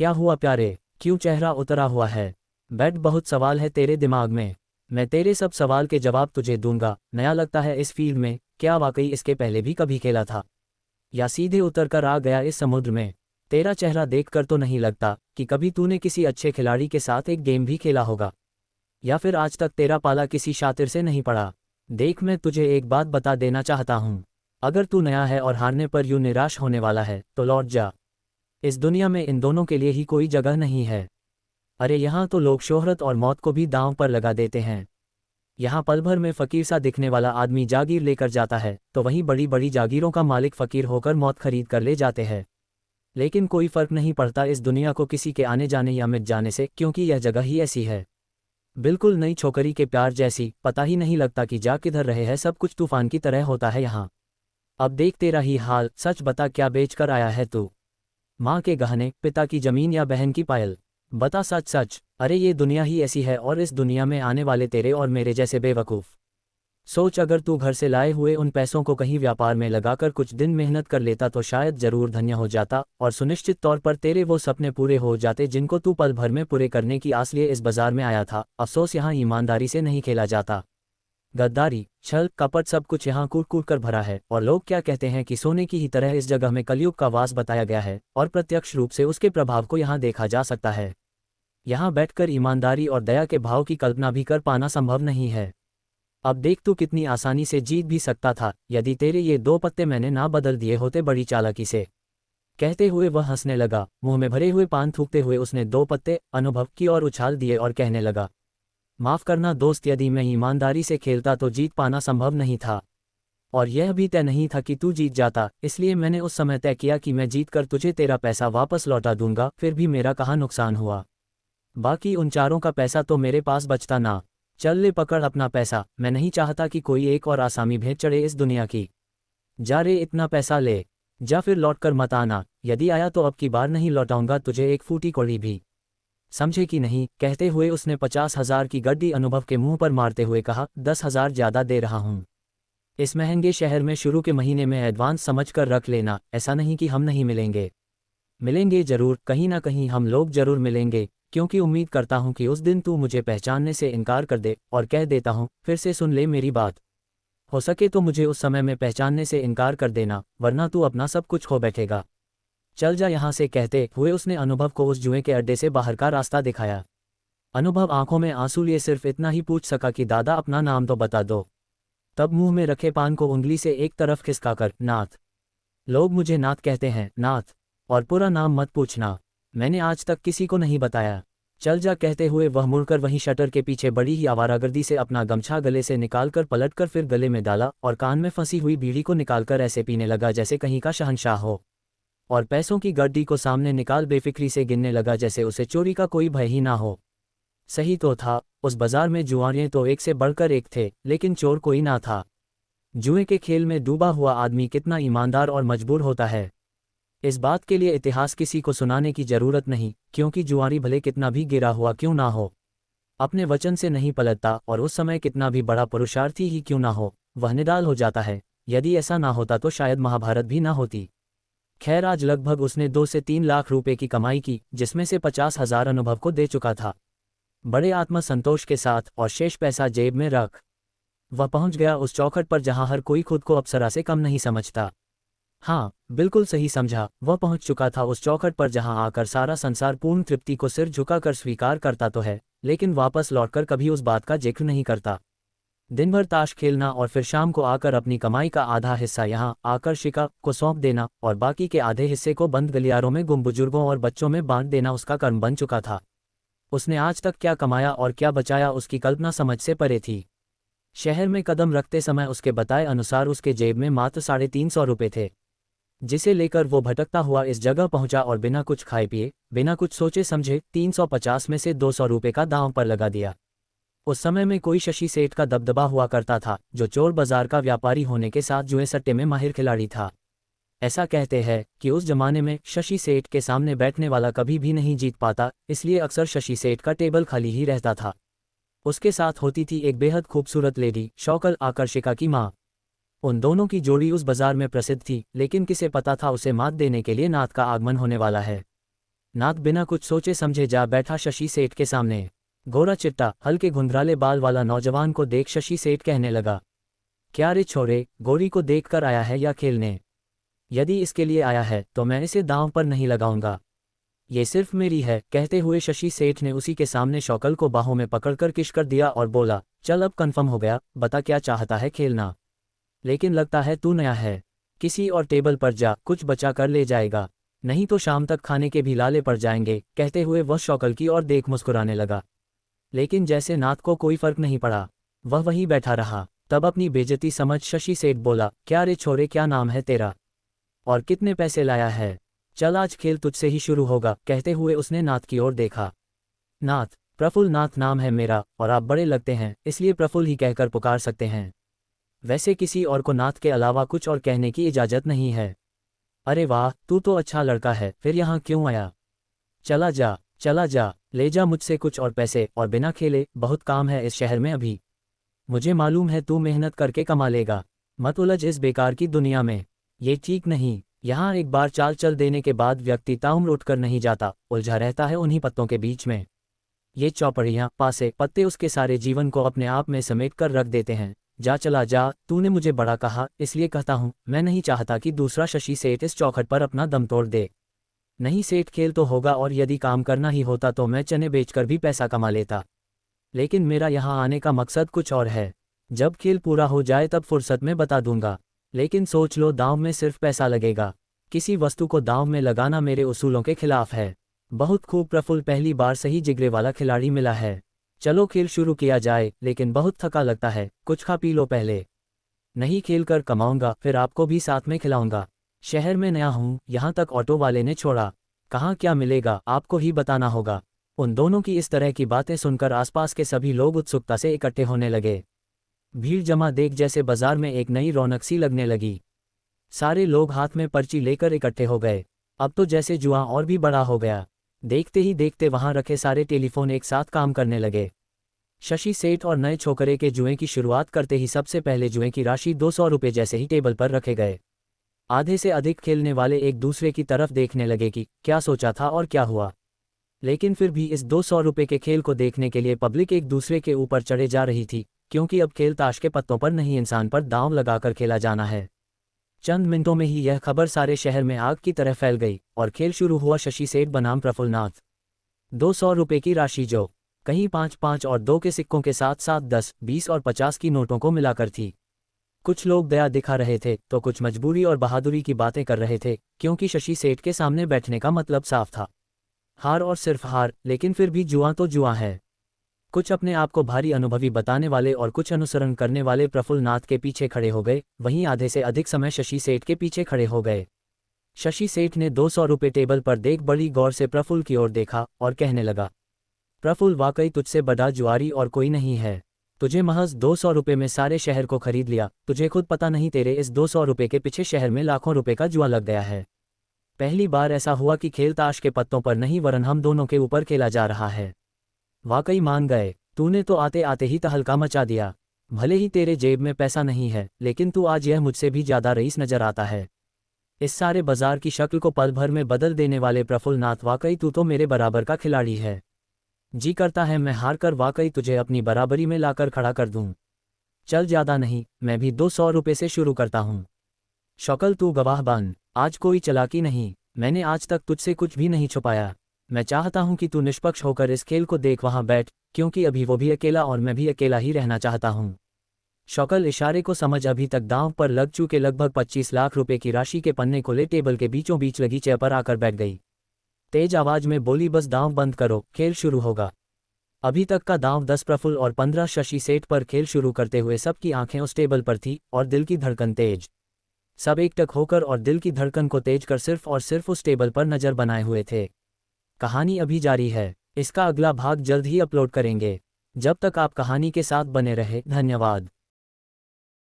क्या हुआ प्यारे, क्यों चेहरा उतरा हुआ है? बैठ, बहुत सवाल है तेरे दिमाग में। मैं तेरे सब सवाल के जवाब तुझे दूंगा। नया लगता है इस फील्ड में? क्या वाकई इसके पहले भी कभी खेला था, या सीधे उतर कर आ गया इस समुद्र में? तेरा चेहरा देखकर तो नहीं लगता कि कभी तूने किसी अच्छे खिलाड़ी के साथ एक गेम भी खेला होगा, या फिर आज तक तेरा पाला किसी शातिर से नहीं पड़ा। देख, मैं तुझे एक बात बता देना चाहता हूँ। अगर तू नया है और हारने पर यूं निराश होने वाला है तो लौट जा। इस दुनिया में इन दोनों के लिए ही कोई जगह नहीं है। अरे यहाँ तो लोग शोहरत और मौत को भी दांव पर लगा देते हैं। यहाँ पल भर में फकीर सा दिखने वाला आदमी जागीर लेकर जाता है, तो वहीं बड़ी बड़ी जागीरों का मालिक फकीर होकर मौत खरीद कर ले जाते हैं। लेकिन कोई फर्क नहीं पड़ता इस दुनिया को किसी के आने जाने या मिट जाने से, क्योंकि यह जगह ही ऐसी है। बिल्कुल नई छोकरी के प्यार जैसी, पता ही नहीं लगता कि जा किधर रहे हैं। सब कुछ तूफान की तरह होता है यहाँ। अब देख तेरा ही हाल। सच बता, क्या बेच कर आया है तू? माँ के गहने, पिता की जमीन या बहन की पायल? बता सच सच। अरे ये दुनिया ही ऐसी है, और इस दुनिया में आने वाले तेरे और मेरे जैसे बेवकूफ़। सोच, अगर तू घर से लाए हुए उन पैसों को कहीं व्यापार में लगाकर कुछ दिन मेहनत कर लेता तो शायद जरूर धन्य हो जाता, और सुनिश्चित तौर पर तेरे वो सपने पूरे हो जाते जिनको तू पल भर में पूरे करने की आस लिए इस बाजार में आया था। अफसोस, यहाँ ईमानदारी से नहीं खेला जाता। गद्दारी, छल, कपट, सब कुछ यहाँ कूट कूट कर भरा है। और लोग क्या कहते हैं कि सोने की ही तरह इस जगह में कलयुग का वास बताया गया है, और प्रत्यक्ष रूप से उसके प्रभाव को यहाँ देखा जा सकता है। यहाँ बैठकर ईमानदारी और दया के भाव की कल्पना भी कर पाना संभव नहीं है। अब देख, तू कितनी आसानी से जीत भी सकता था यदि तेरे ये 2 पत्ते मैंने ना बदल दिए होते बड़ी चालाकी से। कहते हुए वह हंसने लगा। मुंह में भरे हुए पान थूकते हुए उसने 2 पत्ते अनुभव की ओर उछाल दिए और कहने लगा, माफ़ करना दोस्त, यदि मैं ईमानदारी से खेलता तो जीत पाना संभव नहीं था, और यह भी तय नहीं था कि तू जीत जाता। इसलिए मैंने उस समय तय किया कि मैं जीत कर तुझे तेरा पैसा वापस लौटा दूंगा। फिर भी मेरा कहाँ नुकसान हुआ। बाकी उन चारों का पैसा तो मेरे पास बचता ना। चल ले, पकड़ अपना पैसा। मैं नहीं चाहता कि कोई एक और आसामी भेंट चढ़े इस दुनिया की। जा रे, इतना पैसा ले जा, फिर लौट कर मत आना। यदि आया तो अब की बार नहीं लौटाऊंगा तुझे एक फूटी कौड़ी भी, समझे कि नहीं? कहते हुए उसने 50,000 की गड्डी अनुभव के मुंह पर मारते हुए कहा, 10,000 ज़्यादा दे रहा हूँ। इस महंगे शहर में शुरू के महीने में एडवांस समझ कर रख लेना। ऐसा नहीं कि हम नहीं मिलेंगे, मिलेंगे जरूर, कहीं ना कहीं हम लोग जरूर मिलेंगे। क्योंकि उम्मीद करता हूँ कि उस दिन तू मुझे पहचानने से इनकार कर दे। और कह देता हूँ, फिर से सुन ले मेरी बात। हो सके तो मुझे उस समय में पहचानने से इनकार कर देना, वरना तू अपना सब कुछ खो बैठेगा। चल जा यहाँ से। कहते हुए उसने अनुभव को उस जुए के अड्डे से बाहर का रास्ता दिखाया। अनुभव आंखों में आंसू लिए सिर्फ इतना ही पूछ सका कि दादा, अपना नाम तो बता दो। तब मुंह में रखे पान को उंगली से एक तरफ खिसकाकर, नाथ। लोग मुझे नाथ कहते हैं, नाथ। और पूरा नाम मत पूछना, मैंने आज तक किसी को नहीं बताया। चल जा। कहते हुए वह मुड़कर वहीं शटर के पीछे बड़ी ही आवारागर्दी से अपना गमछा गले से निकालकर पलटकर फिर गले में डाला, और कान में फंसी हुई बीड़ी को निकालकर ऐसे पीने लगा जैसे कहीं का शहंशाह हो। और पैसों की गड्डी को सामने निकाल बेफिक्री से गिनने लगा जैसे उसे चोरी का कोई भय ही ना हो। सही तो था, उस बाजार में जुआरियां तो एक से बढ़कर एक थे, लेकिन चोर कोई ना था। जुए के खेल में डूबा हुआ आदमी कितना ईमानदार और मजबूर होता है, इस बात के लिए इतिहास किसी को सुनाने की जरूरत नहीं। क्योंकि जुआरी भले कितना भी गिरा हुआ क्यों ना हो, अपने वचन से नहीं पलटता, और उस समय कितना भी बड़ा पुरुषार्थी ही क्यों ना हो, वह निडाल हो जाता है। यदि ऐसा ना होता तो शायद महाभारत भी ना होती। खैर, आज लगभग उसने 2 से 3 लाख रुपए की कमाई की, जिसमें से 50,000 अनुभव को दे चुका था बड़े आत्मसंतोष के साथ, और शेष पैसा जेब में रख वह पहुंच गया उस चौखट पर जहां हर कोई खुद को अप्सरा से कम नहीं समझता। हाँ, बिल्कुल सही समझा। वह पहुंच चुका था उस चौखट पर जहां आकर सारा संसार पूर्ण तृप्ति को सिर झुकाकर स्वीकार करता तो है, लेकिन वापस लौटकर कभी उस बात का जिक्र नहीं करता। दिन भर ताश खेलना और फिर शाम को आकर अपनी कमाई का आधा हिस्सा यहाँ आकर शिका को सौंप देना, और बाकी के आधे हिस्से को बंद गलियारों में गुम बुजुर्गों और बच्चों में बांट देना उसका कर्म बन चुका था। उसने आज तक क्या कमाया और क्या बचाया, उसकी कल्पना समझ से परे थी। शहर में कदम रखते समय उसके बताए अनुसार उसके जेब में मात्र 350 रुपये थे, जिसे लेकर वो भटकता हुआ इस जगह पहुंचा और बिना कुछ खाए पिए, बिना कुछ सोचे समझे 350 में से 200 रुपये का दांव पर लगा दिया। उस समय में कोई शशि सेठ का दबदबा हुआ करता था, जो चोर बाजार का व्यापारी होने के साथ जुए सट्टे में माहिर खिलाड़ी था। ऐसा कहते हैं कि उस जमाने में शशि सेठ के सामने बैठने वाला कभी भी नहीं जीत पाता, इसलिए अक्सर शशि सेठ का टेबल खाली ही रहता था। उसके साथ होती थी एक बेहद खूबसूरत लेडी, शौकल आकर्षिका की माँ। उन दोनों की जोड़ी उस बाजार में प्रसिद्ध थी, लेकिन किसे पता था उसे मात देने के लिए नाथ का आगमन होने वाला है। नाथ बिना कुछ सोचे समझे जा बैठा शशि सेठ के सामने। गोरा चिट्टा हल्के घुंघराले बाल वाला नौजवान को देख शशि सेठ कहने लगा, क्या रे छोरे, गोरी को देख कर आया है या खेलने? यदि इसके लिए आया है तो मैं इसे दांव पर नहीं लगाऊंगा, ये सिर्फ मेरी है। कहते हुए शशि सेठ ने उसी के सामने शौकल को बाहों में पकड़कर किश कर दिया और बोला, चल अब कन्फर्म हो गया, बता क्या चाहता है खेलना? लेकिन लगता है तू नया है, किसी और टेबल पर जा, कुछ बचा कर ले जाएगा, नहीं तो शाम तक खाने के भी लाले पड़ जाएंगे। कहते हुए वह शौकल की ओर देख मुस्कुराने लगा, लेकिन जैसे नाथ को कोई फर्क नहीं पड़ा, वह वहीं बैठा रहा। तब अपनी बेइज्जती समझ शशि सेठ बोला, क्या रे छोरे, क्या नाम है तेरा और कितने पैसे लाया है? चल आज खेल तुझसे ही शुरू होगा। कहते हुए उसने नाथ की ओर देखा। नाथ, प्रफुल्ल नाथ नाम है मेरा, और आप बड़े लगते हैं इसलिए प्रफुल्ल ही कहकर पुकार सकते हैं। वैसे किसी और को नाथ के अलावा कुछ और कहने की इजाज़त नहीं है। अरे वाह, तू तो अच्छा लड़का है, फिर यहाँ क्यों आया? चला जा, चला जा, ले जा मुझसे कुछ और पैसे, और बिना खेले, बहुत काम है इस शहर में अभी। मुझे मालूम है तू मेहनत करके कमा लेगा, मत उलझ इस बेकार की दुनिया में, ये ठीक नहीं। यहाँ एक बार चाल चल देने के बाद व्यक्ति ताउम्र उठकर नहीं जाता, उलझा रहता है उन्हीं पत्तों के बीच में। ये चौपड़ियाँ, पासे, पत्ते उसके सारे जीवन को अपने आप में समेट कर रख देते हैं। जा चला जा, तूने मुझे बड़ा कहा इसलिए कहता हूँ, मैं नहीं चाहता कि दूसरा शशि सेठ इस चौखट पर अपना दम तोड़ दे। नहीं सेठ, खेल तो होगा, और यदि काम करना ही होता तो मैं चने बेचकर भी पैसा कमा लेता, लेकिन मेरा यहाँ आने का मकसद कुछ और है। जब खेल पूरा हो जाए तब फुर्सत में बता दूंगा, लेकिन सोच लो, दांव में सिर्फ पैसा लगेगा, किसी वस्तु को दांव में लगाना मेरे उसूलों के खिलाफ है। बहुत खूब प्रफुल्ल, पहली बार सही जिगरे वाला खिलाड़ी मिला है। चलो खेल शुरू किया जाए, लेकिन बहुत थका लगता है, कुछ खा पी लो पहले। नहीं, खेल कर कमाऊंगा, फिर आपको भी साथ में खिलाऊंगा। शहर में नया हूँ, यहाँ तक ऑटो वाले ने छोड़ा, कहाँ क्या मिलेगा आपको ही बताना होगा। उन दोनों की इस तरह की बातें सुनकर आसपास के सभी लोग उत्सुकता से इकट्ठे होने लगे। भीड़ जमा देख जैसे बाजार में एक नई रौनक सी लगने लगी। सारे लोग हाथ में पर्ची लेकर इकट्ठे हो गए। अब तो जैसे जुआ और भी बड़ा हो गया। देखते ही देखते वहां रखे सारे टेलीफोन एक साथ काम करने लगे। शशि सेठ और नए छोकरे के जुए की शुरुआत करते ही सबसे पहले जुए की राशि 200 रुपये जैसे ही टेबल पर रखे गए। आधे से अधिक खेलने वाले एक दूसरे की तरफ देखने लगे कि क्या सोचा था और क्या हुआ, लेकिन फिर भी इस 200 रुपये के खेल को देखने के लिए पब्लिक एक दूसरे के ऊपर चढ़े जा रही थी, क्योंकि अब खेल ताश के पत्तों पर नहीं, इंसान पर दांव लगाकर खेला जाना है। चंद मिनटों में ही यह खबर सारे शहर में आग की तरह फैल गई और खेल शुरू हुआ। शशि सेठ बनाम प्रफुल्ल नाथ। 200 रुपये की राशि जो कहीं 5-5 और 2 के सिक्कों के साथ साथ 10, 20 और 50 की नोटों को मिलाकर थी। कुछ लोग दया दिखा रहे थे तो कुछ मजबूरी और बहादुरी की बातें कर रहे थे, क्योंकि शशि सेठ के सामने बैठने का मतलब साफ था, हार और सिर्फ हार। लेकिन फिर भी जुआ तो जुआ है। कुछ अपने आप को भारी अनुभवी बताने वाले और कुछ अनुसरण करने वाले प्रफुल्ल नाथ के पीछे खड़े हो गए, वहीं आधे से अधिक समय शशि सेठ के पीछे खड़े हो गए। शशि सेठ ने 200 रुपये टेबल पर देख बड़ी गौर से प्रफुल्ल की ओर देखा और कहने लगा, प्रफुल्ल, वाकई तुझसे बड़ा जुआरी और कोई नहीं है। तुझे महज 200 रुपये में सारे शहर को खरीद लिया। तुझे खुद पता नहीं तेरे इस 200 रुपये के पीछे शहर में लाखों रुपए का जुआ लग गया है। पहली बार ऐसा हुआ कि खेल ताश के पत्तों पर नहीं वरन हम दोनों के ऊपर खेला जा रहा है। वाकई मान गए, तूने तो आते आते ही तहलका मचा दिया। भले ही तेरे जेब में पैसा नहीं है, लेकिन तू आज यह मुझसे भी ज्यादा रईस नजर आता है। इस सारे बाजार की शक्ल को पल भर में बदल देने वाले प्रफुल्ल नाथ, वाकई तू तो मेरे बराबर का खिलाड़ी है। जी करता है मैं हार कर वाकई तुझे अपनी बराबरी में लाकर खड़ा कर दूं। चल, ज्यादा नहीं, मैं भी 200 रुपये से शुरू करता हूं। शौकल, तू गवाह बन, आज कोई चालाकी नहीं, मैंने आज तक तुझसे कुछ भी नहीं छुपाया। मैं चाहता हूं कि तू निष्पक्ष होकर इस खेल को देख वहां बैठ, क्योंकि अभी वो भी अकेला और मैं भी अकेला ही रहना चाहता हूं। शौकल इशारे को समझ अभी तक दांव पर लग चुके लगभग 25 लाख रुपए की राशि के पन्ने को ले टेबल के बीचों बीच लगी चेयर पर आकर बैठ गई। तेज आवाज में बोली, बस दांव बंद करो, खेल शुरू होगा। अभी तक का दांव 10 प्रफुल्ल और 15 शशि सेठ पर खेल शुरू करते हुए सबकी आंखें उस टेबल पर थी और दिल की धड़कन तेज। सब एकटक होकर और दिल की धड़कन को तेज कर सिर्फ और सिर्फ उस टेबल पर नजर बनाए हुए थे। कहानी अभी जारी है, इसका अगला भाग जल्द ही अपलोड करेंगे। जब तक आप कहानी के साथ बने रहे, धन्यवाद।